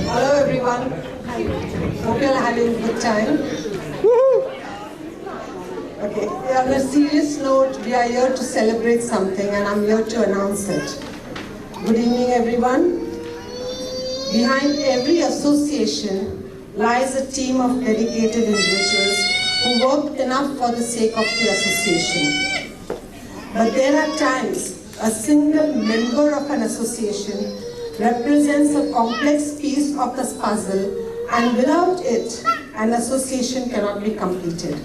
Hello everyone. Hope you're having a good time. Okay, on a serious note, we are here to celebrate something and I'm here to announce it. Good evening everyone. Behind every association lies a team of dedicated individuals who work enough for the sake of the association. But there are times a single member of an association represents a complex piece of the puzzle, and without it, an association cannot be completed.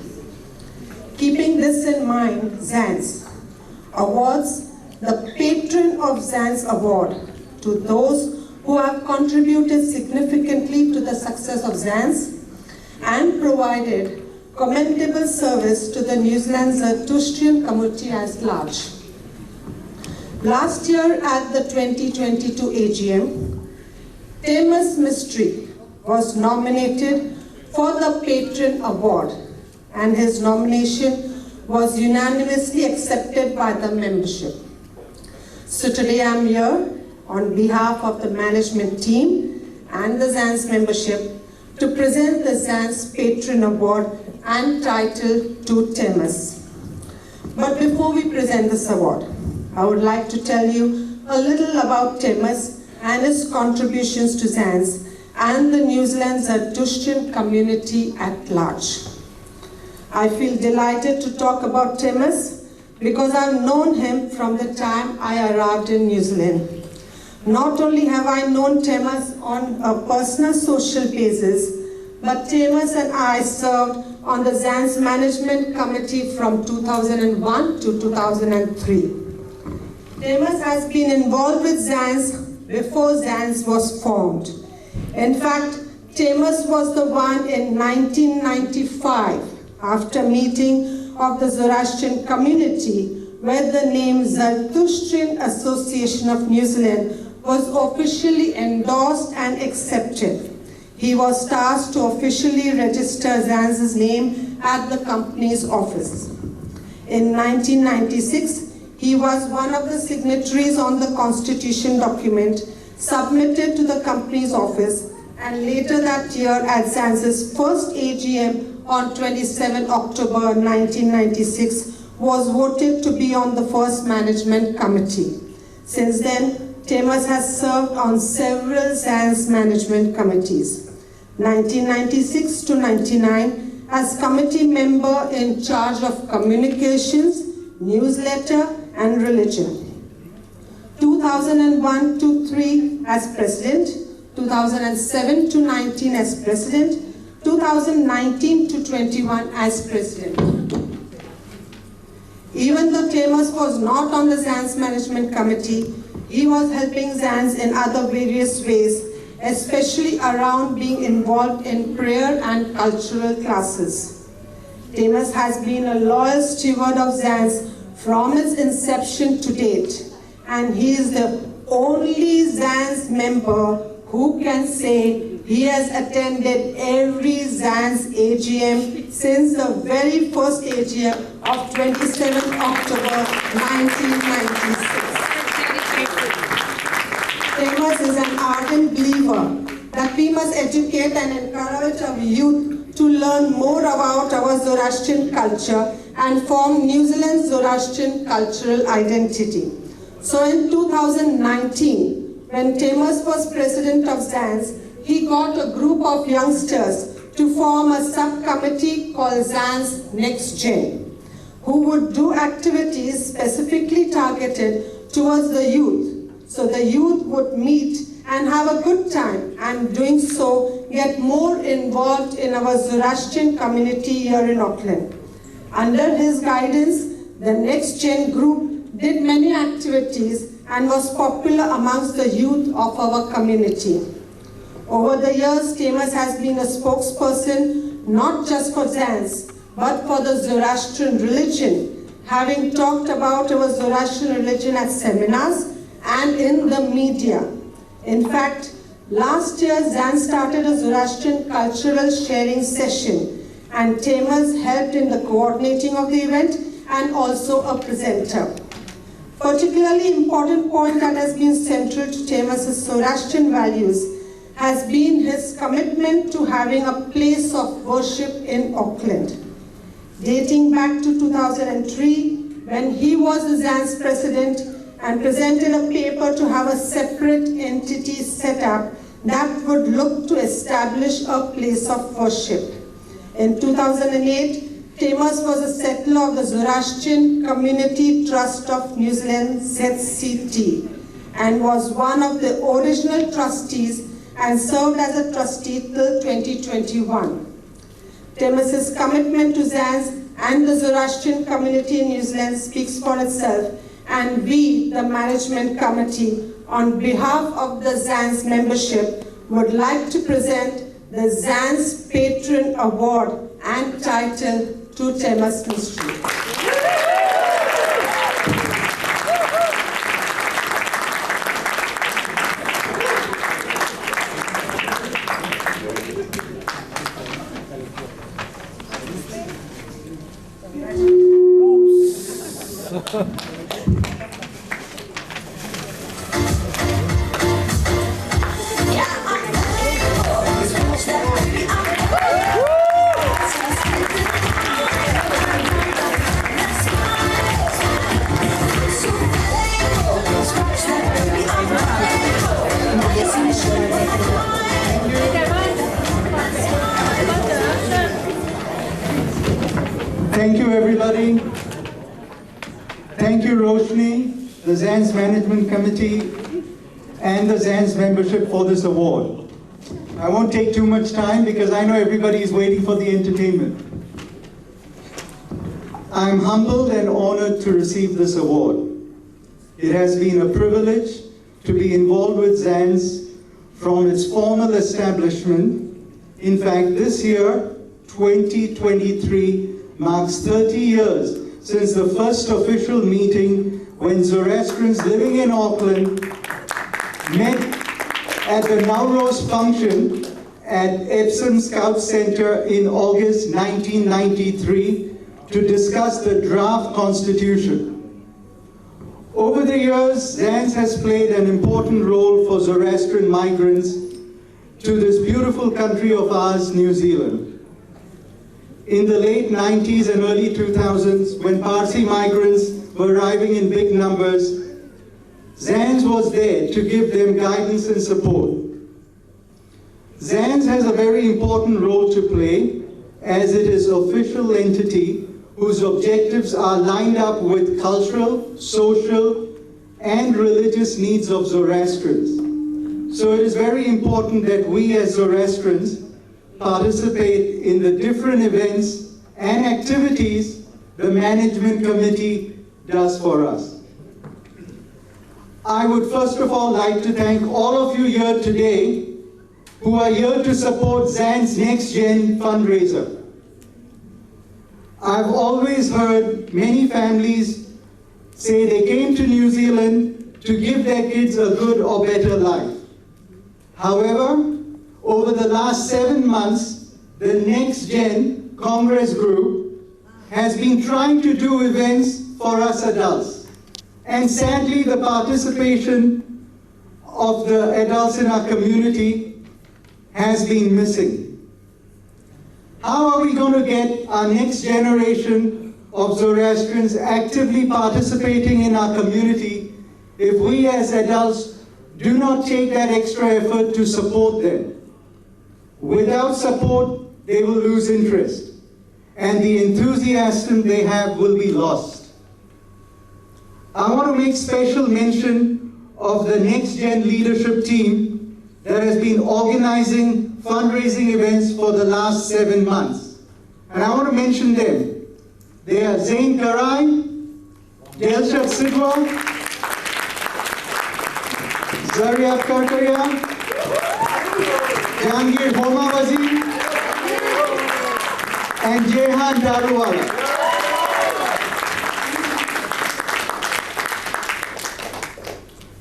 Keeping this in mind, ZANZ awards the Patron of ZANZ Award to those who have contributed significantly to the success of ZANZ and provided commendable service to the New Zealand Zarathustrian community as large. Last year at the 2022 AGM, Tehmus Mistry was nominated for the Patron Award, and his nomination was unanimously accepted by the membership. So today I'm here on behalf of the management team and the ZANZ membership to present the ZANZ Patron Award and title to Tehmus. But before we present this award, I would like to tell you a little about Tehmus and his contributions to ZANZ and the New Zealand Zarathustrian community at large. I feel delighted to talk about Tehmus because I've known him from the time I arrived in New Zealand. Not only have I known Tehmus on a personal social basis, but Tehmus and I served on the ZANZ Management Committee from 2001 to 2003. Tehmus has been involved with ZANZ before ZANZ was formed. In fact, Tehmus was the one in 1995, after meeting of the Zoroastrian community, where the name Zarathustrian Association of New Zealand was officially endorsed and accepted. He was tasked to officially register ZANZ's name at the company's office. In 1996, he was one of the signatories on the constitution document submitted to the company's office, and later that year at ZANZ's first AGM on 27 October 1996 was voted to be on the first management committee. Since then, Tehmus has served on several ZANZ management committees. 1996 to 99 as committee member in charge of communications, newsletter, and religion. 2001 to 3 as president, 2007 to 19 as president, 2019 to 21 as president. Even though Tehmus was not on the ZANZ management committee, he was helping ZANZ in other various ways, especially around being involved in prayer and cultural classes. Tehmus has been a loyal steward of ZANZ from its inception to date, and he is the only ZANZ member who can say he has attended every ZANZ AGM since the very first AGM of 27 October 1996. Tehmus is an ardent believer that we must educate and encourage our youth to learn more about our Zoroastrian culture and form New Zealand's Zoroastrian cultural identity. So in 2019, when Tehmus was president of ZANZ, he got a group of youngsters to form a subcommittee called ZANZ Next Gen, who would do activities specifically targeted towards the youth. So the youth would meet and have a good time, and doing so, get more involved in our Zoroastrian community here in Auckland. Under his guidance, the Next Gen group did many activities and was popular amongst the youth of our community. Over the years, Tehmus has been a spokesperson not just for ZANZ, but for the Zoroastrian religion, having talked about our Zoroastrian religion at seminars and in the media. In fact, last year ZANZ started a Zoroastrian cultural sharing session, and Tehmus helped in the coordinating of the event and also a presenter. Particularly important point that has been central to Tehmus's Zoroastrian values has been his commitment to having a place of worship in Auckland. Dating back to 2003, when he was the ZANZ president and presented a paper to have a separate entity set up that would look to establish a place of worship. In 2008, Tehmus was a settler of the Zoroastrian Community Trust of New Zealand, ZCT, and was one of the original trustees and served as a trustee till 2021. Tehmus's commitment to ZANZ and the Zoroastrian community in New Zealand speaks for itself, and we, the management committee, on behalf of the ZANZ membership, would like to present the ZANZ Patron Award and title to Tehmus Mistry. Thank you, everybody. Thank you, Roshni, the ZANZ Management Committee, and the ZANZ membership for this award. I won't take too much time because I know everybody is waiting for the entertainment. I'm humbled and honored to receive this award. It has been a privilege to be involved with ZANZ from its formal establishment. In fact, this year, 2023, marks 30 years since the first official meeting when Zoroastrians living in Auckland met at the Nauros function at Epsom Scout Center in August 1993 to discuss the draft constitution. Over the years, ZANZ has played an important role for Zoroastrian migrants to this beautiful country of ours, New Zealand. In the late 90s and early 2000s, when Parsi migrants were arriving in big numbers, ZANZ was there to give them guidance and support. ZANZ has a very important role to play as it is an official entity whose objectives are lined up with cultural, social, and religious needs of Zoroastrians. So it is very important that we as Zoroastrians participate in the different events and activities the management committee does for us. I would first of all like to thank all of you here today who are here to support ZANZ Next Gen fundraiser. I've always heard many families say they came to New Zealand to give their kids a good or better life. However, over the last 7 months, the Next Gen Congress group has been trying to do events for us adults. And sadly, the participation of the adults in our community has been missing. How are we going to get our next generation of Zoroastrians actively participating in our community if we as adults do not take that extra effort to support them? Without support, they will lose interest, and the enthusiasm they have will be lost. I want to make special mention of the Next Gen leadership team that has been organizing fundraising events for the last 7 months. And I want to mention them. They are Zain Karai, Delshad Sidwal, Zaria Karkaria, Jahangir Homawazi, and Jehan Daruwala.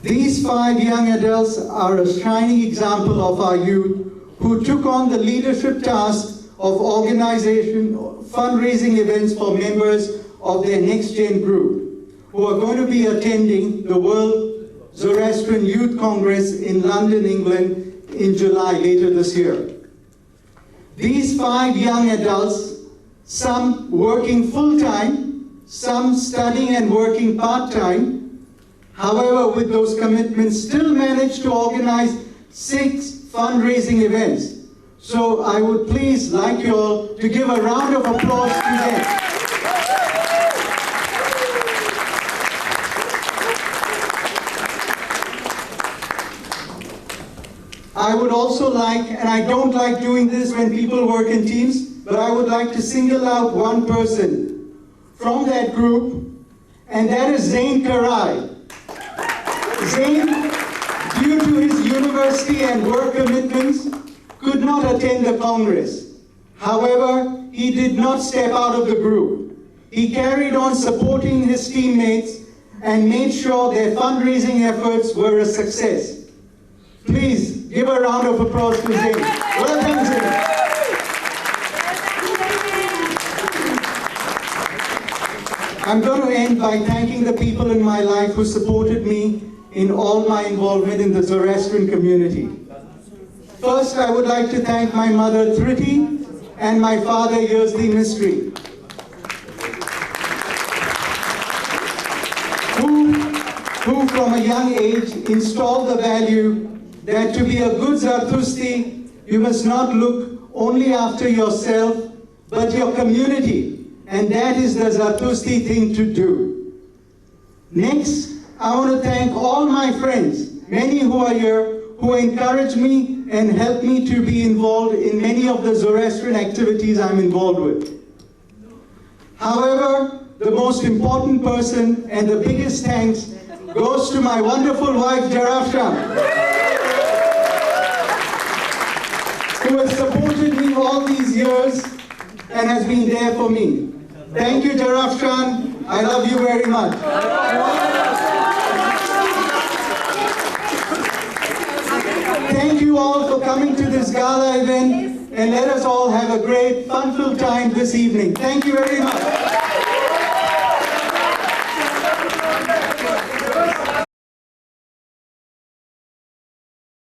These 5 young adults are a shining example of our youth who took on the leadership task of organization, fundraising events for members of their Next Gen group, who who are going to be attending the World Zoroastrian Youth Congress in London, England in July later this year. These 5 young adults, some working full-time, some studying and working part-time, however, with those commitments, still managed to organize 6 fundraising events. So I would please like you all to give a round of applause to them. I would also like, and I don't like doing this when people work in teams, but I would like to single out one person from that group, and that is Zain Karai. Zain, due to his university and work commitments, could not attend the Congress. However, he did not step out of the group. He carried on supporting his teammates and made sure their fundraising efforts were a success. Please give a round of applause to Zain. Well done, Zain. I'm going to end by thanking the people in my life who supported me in all my involvement in the Zoroastrian community. First, I would like to thank my mother, Thriti, and my father, ZANZ Mistry, who from a young age installed the value that to be a good Zartusti, you must not look only after yourself, but your community. And that is the Zartusti thing to do. Next, I want to thank all my friends, many who are here, who encourage me and help me to be involved in many of the Zoroastrian activities I'm involved with. However, the most important person and the biggest thanks goes to my wonderful wife, Jarafshan, who has supported me all these years and has been there for me. Thank you, Jarafshan. I love you very much. Thank you all for coming to this gala event, and let us all have a great, fun-filled time this evening. Thank you very much.